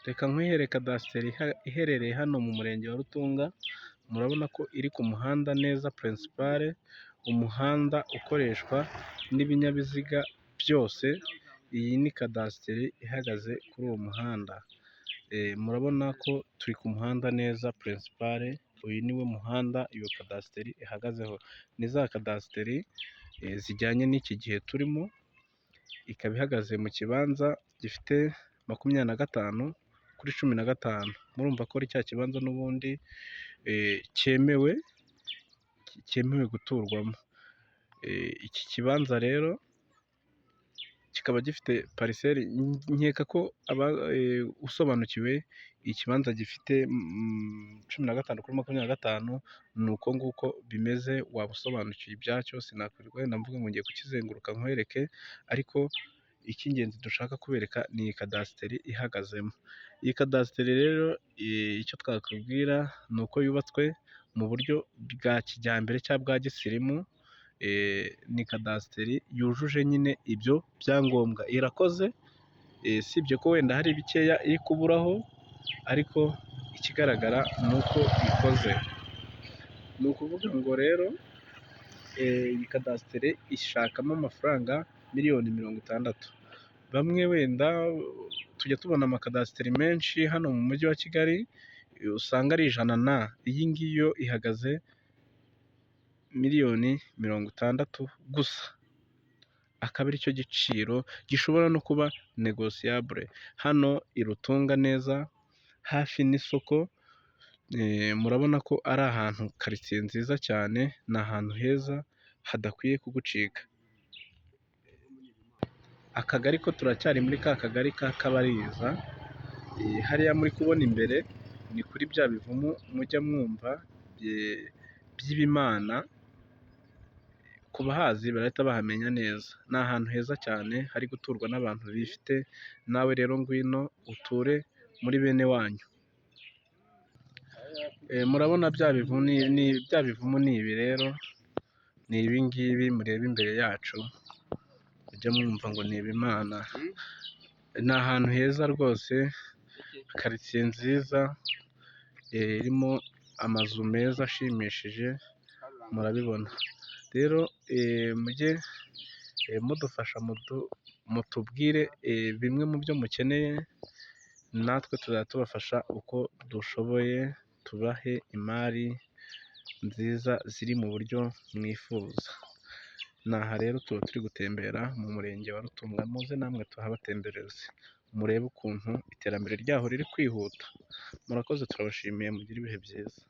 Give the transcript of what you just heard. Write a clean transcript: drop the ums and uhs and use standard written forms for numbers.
Reka nkwihere kadasiteri iherereye hano mu murenge wa Rutunga, murabona ko iri ku muhanda neza purinsipale, umuhanda ukoreshwa n'ibinyabiziga byose. Iyi ni kadasiteri ihagaze kuri uwo muhanda, murabona ko turi ku muhanda neza purinsipale. Uyu niwo muhanda iyo kadasiteri ihagazeho, ni za kadasiteri zijyanye n'iki gihe turimo. Ikaba ihagaze mu kibanza gifite 25/15. Murumva ko ari cya kibanza n'ubundi cyemewe guturwamo. Iki kibanza rero kikaba gifite pariseri, nkeka ko usobanukiwe ikibanza gifite 15/25 ni uko nguko bimeze, waba usobanukiwe ibyacyo. Sinakwirirwa wenda mvuga ngo ngiye kukizenguruka nkwereke, ariko icy'ingenzi dushaka kubereka ni iyi kadasiteri ihagazemo. Iyi kadasiteri rero icyo twakubwira ni uko yubatswe mu buryo bwa kijyambere cyangwa bwa gisirimu. Ni kadasiteri yujuje nyine ibyo byangombwa, irakoze. Sibye ko wenda hari bikeya iri kuburaho, ariko ikigaragara ni uko ikoze. Ni ukuvuga ngo rero iyi kadasiteri ishakamo amafaranga miliyoni 60. Bamwe wenda tujya tubona amakadasiteri menshi hano mu mujyi wa Kigali, usanga ari 100. Iyi ngiyi yo ihagaze miliyoni 60 gusa, akaba ari cyo giciro gishobora no kuba negosiyabule. Hano i Rutunga neza hafi n'isoko, murabona ko ari ahantu karitsiye nziza cyane, ni ahantu heza hadakwiye kugucika. Akagari ko turacyari muri ka kagari ka Kabariza. Hariya muri kubona imbere ni kuri bya bivumu mujya mwumva by'ibimana, ku bahazi barahita bahamenya neza. Ni ahantu heza cyane hari guturwa n'abantu bifite. Nawe rero ngwino uture muri bene wanyu. Murabona bya bivumu ni ibi rero, ni ibi ngibi mureba imbere yacu, mujya mwumva ngo ni ibimana. Ni ahantu heza rwose, karitsiye nziza irimo amazu meza ashimishije, murabibona rero. Mujye mudufasha, mutubwire bimwe mu byo mukeneye, natwe tuzajya tubafasha uko dushoboye, tubahe imari nziza ziri mu buryo mwifuza. Ni aha rero tuba turi gutembera mu murenge wa Rutunga, muze namwe tuhabatembereze, murebe ukuntu iterambere ryaho riri kwihuta. Murakoze, turabashimiye, mugire ibihe byiza.